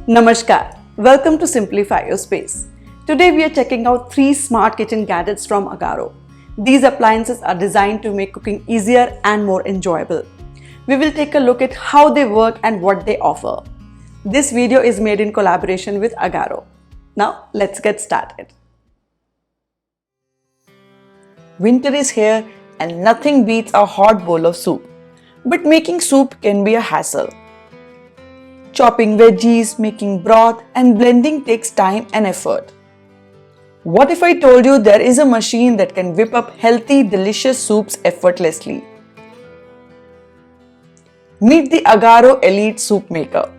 Namaskar. Welcome to Simplify Your Space. Today we are checking out 3 smart kitchen gadgets from Agaro. These appliances are designed to make cooking easier and more enjoyable. We will take a look at how they work and what they offer. This video is made in collaboration with Agaro. Now let's get started. Winter is here and nothing beats a hot bowl of soup. But making soup can be a hassle. Chopping veggies, making broth, and blending takes time and effort. What if I told you there is a machine that can whip up healthy, delicious soups effortlessly? Meet the Agaro Elite Soup Maker.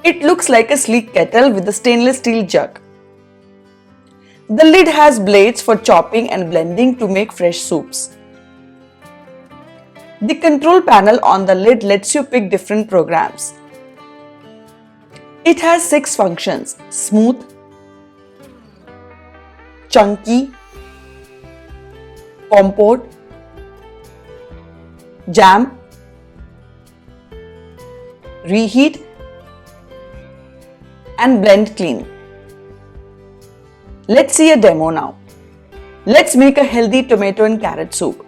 It looks like a sleek kettle with a stainless steel jug. The lid has blades for chopping and blending to make fresh soups. The control panel on the lid lets you pick different programs. It has 6 functions: smooth, chunky, compote, jam, reheat, and blend clean. Let's see a demo now. Let's make a healthy tomato and carrot soup.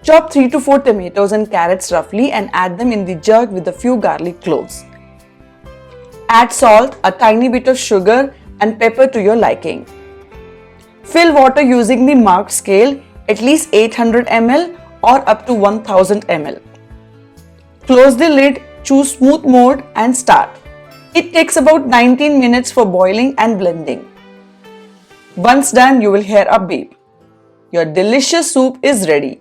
Chop 3 to 4 tomatoes and carrots roughly and add them in the jug with a few garlic cloves. Add salt, a tiny bit of sugar, and pepper to your liking. Fill water using the marked scale, at least 800 ml or up to 1000 ml. Close the lid, choose smooth mode and start. It takes about 19 minutes for boiling and blending. Once done, you will hear a beep. Your delicious soup is ready.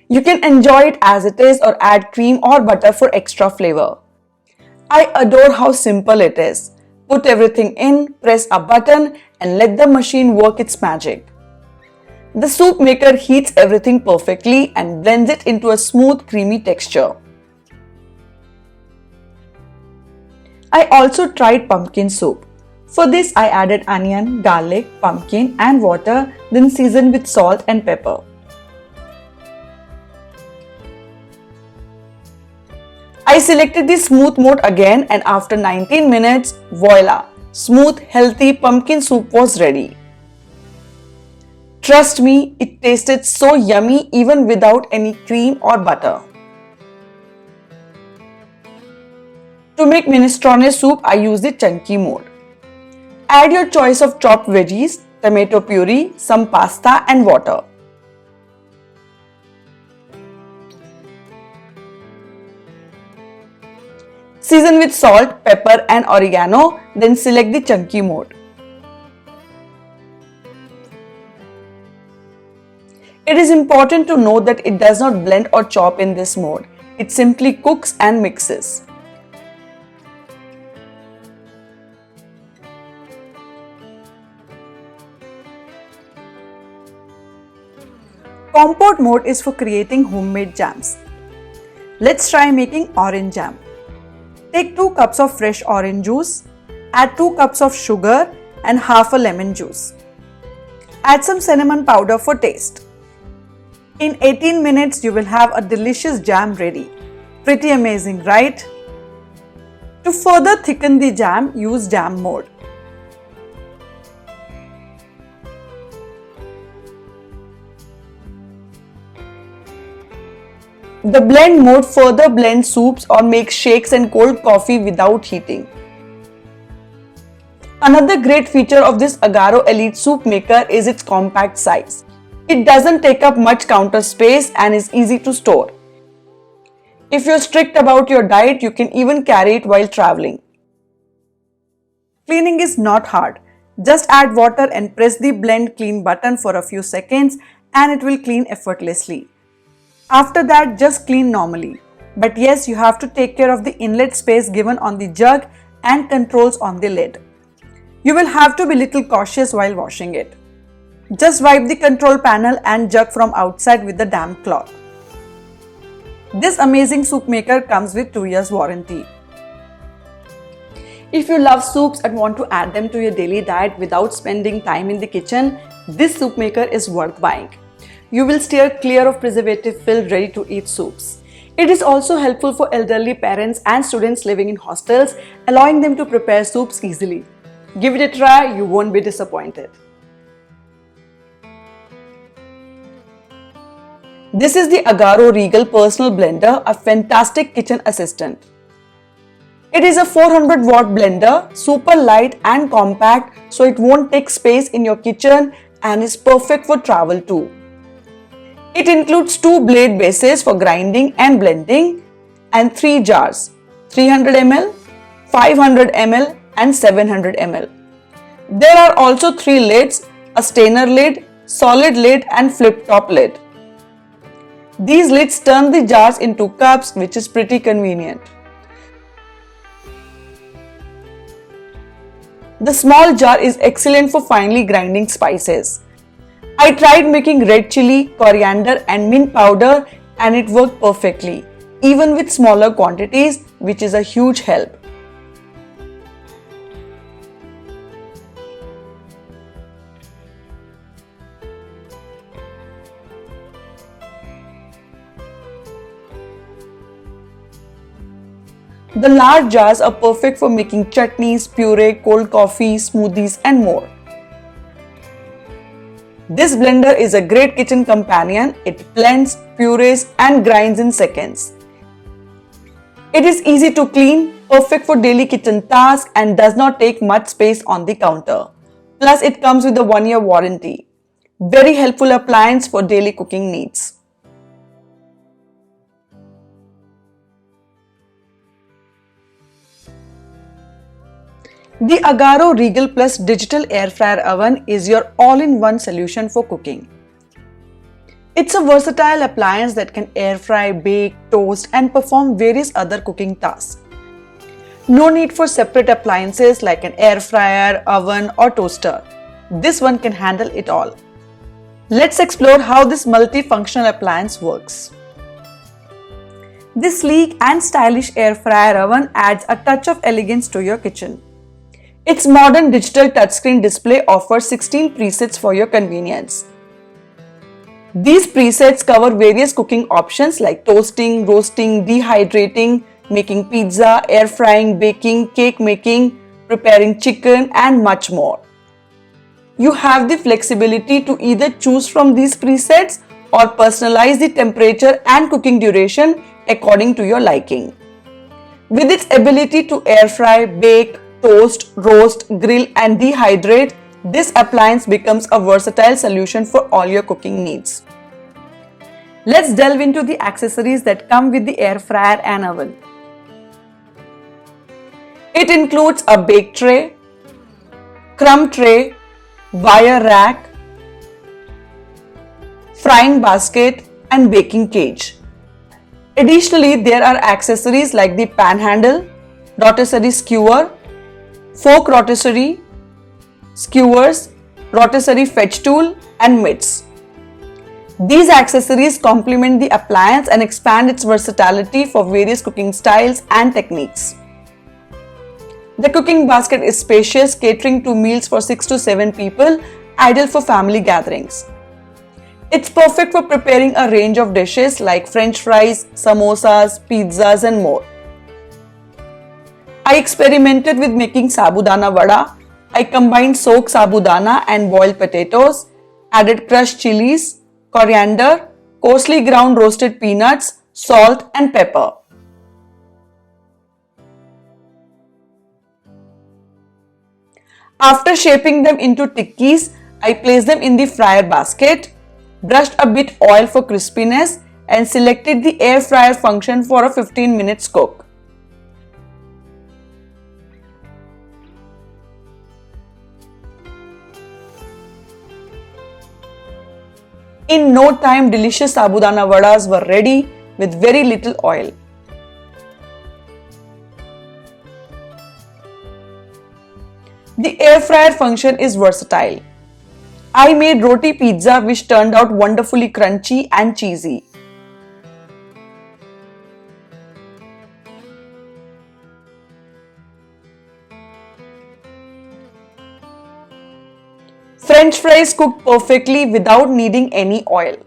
You can enjoy it as it is or add cream or butter for extra flavor. I adore how simple it is. Put everything in, press a button, and let the machine work its magic. The soup maker heats everything perfectly and blends it into a smooth, creamy texture. I also tried pumpkin soup. For this, I added onion, garlic, pumpkin, and water, then seasoned with salt and pepper. I selected the smooth mode again, and after 19 minutes, voila! Smooth, healthy pumpkin soup was ready. Trust me, it tasted so yummy even without any cream or butter. To make minestrone soup, I use the chunky mode. Add your choice of chopped veggies, tomato puree, some pasta, and water. Season with salt, pepper, and oregano, then select the chunky mode. It is important to note that it does not blend or chop in this mode. It simply cooks and mixes. Compote mode is for creating homemade jams. Let's try making orange jam. Take 2 cups of fresh orange juice, add 2 cups of sugar and half a lemon juice. Add some cinnamon powder for taste. In 18 minutes, you will have a delicious jam ready. Pretty amazing, right? To further thicken the jam, use jam mode. The blend mode further blends soups or makes shakes and cold coffee without heating. Another great feature of this Agaro Elite Soup Maker is its compact size. It doesn't take up much counter space and is easy to store. If you're strict about your diet, you can even carry it while traveling. Cleaning is not hard. Just add water and press the blend clean button for a few seconds and it will clean effortlessly. After that, just clean normally. But yes, you have to take care of the inlet space given on the jug and controls on the lid. You will have to be little cautious while washing it. Just wipe the control panel and jug from outside with the damp cloth. This amazing soup maker comes with 2 years warranty. If you love soups and want to add them to your daily diet without spending time in the kitchen, this soup maker is worth buying. You will steer clear of preservative-filled ready-to-eat soups. It is also helpful for elderly parents and students living in hostels, allowing them to prepare soups easily. Give it a try, you won't be disappointed. This is the Agaro Regal Personal Blender, a fantastic kitchen assistant. It is a 400 watt blender, super light and compact, so it won't take space in your kitchen and is perfect for travel too. It includes 2 blade bases for grinding and blending and 3 jars, 300 ml, 500 ml and 700 ml. There are also 3 lids, a stainer lid, solid lid and flip top lid. These lids turn the jars into cups, which is pretty convenient. The small jar is excellent for finely grinding spices. I tried making red chili, coriander and mint powder and it worked perfectly, even with smaller quantities, which is a huge help. The large jars are perfect for making chutneys, puree, cold coffee, smoothies and more. This blender is a great kitchen companion. It blends, purees and grinds in seconds. It is easy to clean, perfect for daily kitchen tasks and does not take much space on the counter. Plus it comes with a 1-year warranty. Very helpful appliance for daily cooking needs. The Agaro Regal Plus Digital Air Fryer Oven is your all-in-one solution for cooking. It's a versatile appliance that can air fry, bake, toast and perform various other cooking tasks. No need for separate appliances like an air fryer, oven or toaster. This one can handle it all. Let's explore how this multifunctional appliance works. This sleek and stylish air fryer oven adds a touch of elegance to your kitchen. Its modern digital touchscreen display offers 16 presets for your convenience. These presets cover various cooking options like toasting, roasting, dehydrating, making pizza, air frying, baking, cake making, preparing chicken and much more. You have the flexibility to either choose from these presets or personalize the temperature and cooking duration according to your liking. With its ability to air fry, bake, toast, roast, grill and dehydrate, this appliance becomes a versatile solution for all your cooking needs. Let's delve into the accessories that come with the air fryer and oven. It includes a bake tray, crumb tray, wire rack, frying basket and baking cage. Additionally, there are accessories like the pan handle, rotisserie skewer, fork rotisserie, skewers, rotisserie fetch tool and mitts. These accessories complement the appliance and expand its versatility for various cooking styles and techniques. The cooking basket is spacious, catering to meals for 6 to 7 people, ideal for family gatherings. It's perfect for preparing a range of dishes like French fries, samosas, pizzas and more. I experimented with making sabudana vada. I combined soaked sabudana and boiled potatoes, added crushed chilies, coriander, coarsely ground roasted peanuts, salt and pepper. After shaping them into tikkis, I placed them in the fryer basket, brushed a bit oil for crispiness and selected the air fryer function for a 15 minutes cook. In no time, delicious sabudana vadas were ready with very little oil. The air fryer function is versatile. I made roti pizza which turned out wonderfully crunchy and cheesy. French fries cooked perfectly without needing any oil.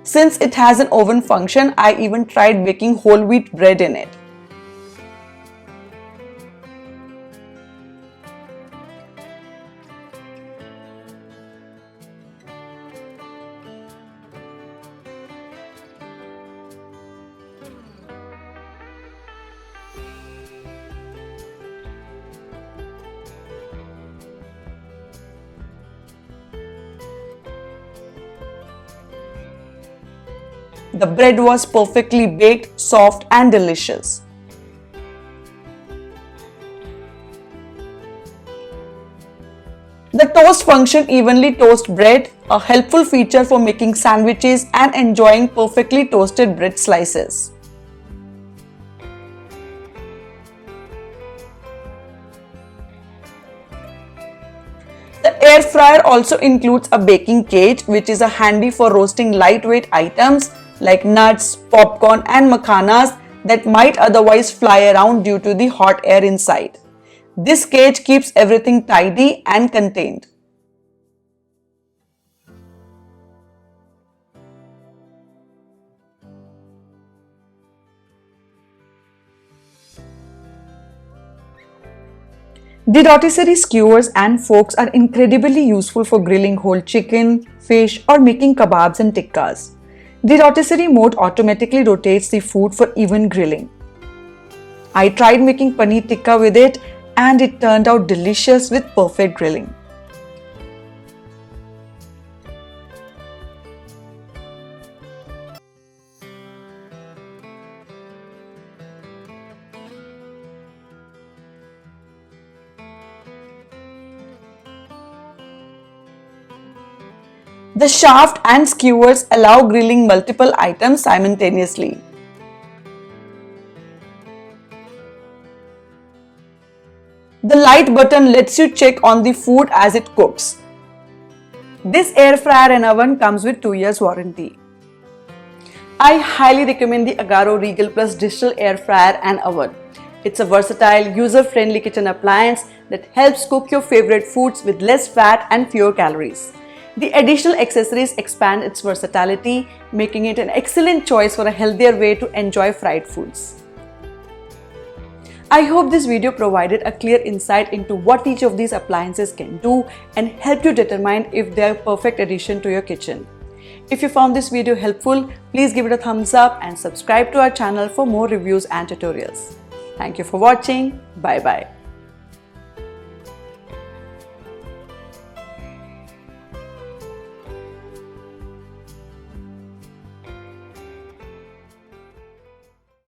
Since it has an oven function, I even tried baking whole wheat bread in it. The bread was perfectly baked, soft and delicious. The toast function evenly toasts bread, a helpful feature for making sandwiches and enjoying perfectly toasted bread slices. The air fryer also includes a baking cage, which is handy for roasting lightweight items like nuts, popcorn and makhanas that might otherwise fly around due to the hot air inside. This cage keeps everything tidy and contained. The rotisserie skewers and forks are incredibly useful for grilling whole chicken, fish or making kebabs and tikkas. The rotisserie mode automatically rotates the food for even grilling. I tried making paneer tikka with it and it turned out delicious with perfect grilling. The shaft and skewers allow grilling multiple items simultaneously. The light button lets you check on the food as it cooks. This air fryer and oven comes with 2 years warranty. I highly recommend the Agaro Regal Plus digital air fryer and oven. It's a versatile, user-friendly kitchen appliance that helps cook your favorite foods with less fat and fewer calories. The additional accessories expand its versatility, making it an excellent choice for a healthier way to enjoy fried foods. I hope this video provided a clear insight into what each of these appliances can do and helped you determine if they are a perfect addition to your kitchen. If you found this video helpful, please give it a thumbs up and subscribe to our channel for more reviews and tutorials. Thank you for watching. Bye bye.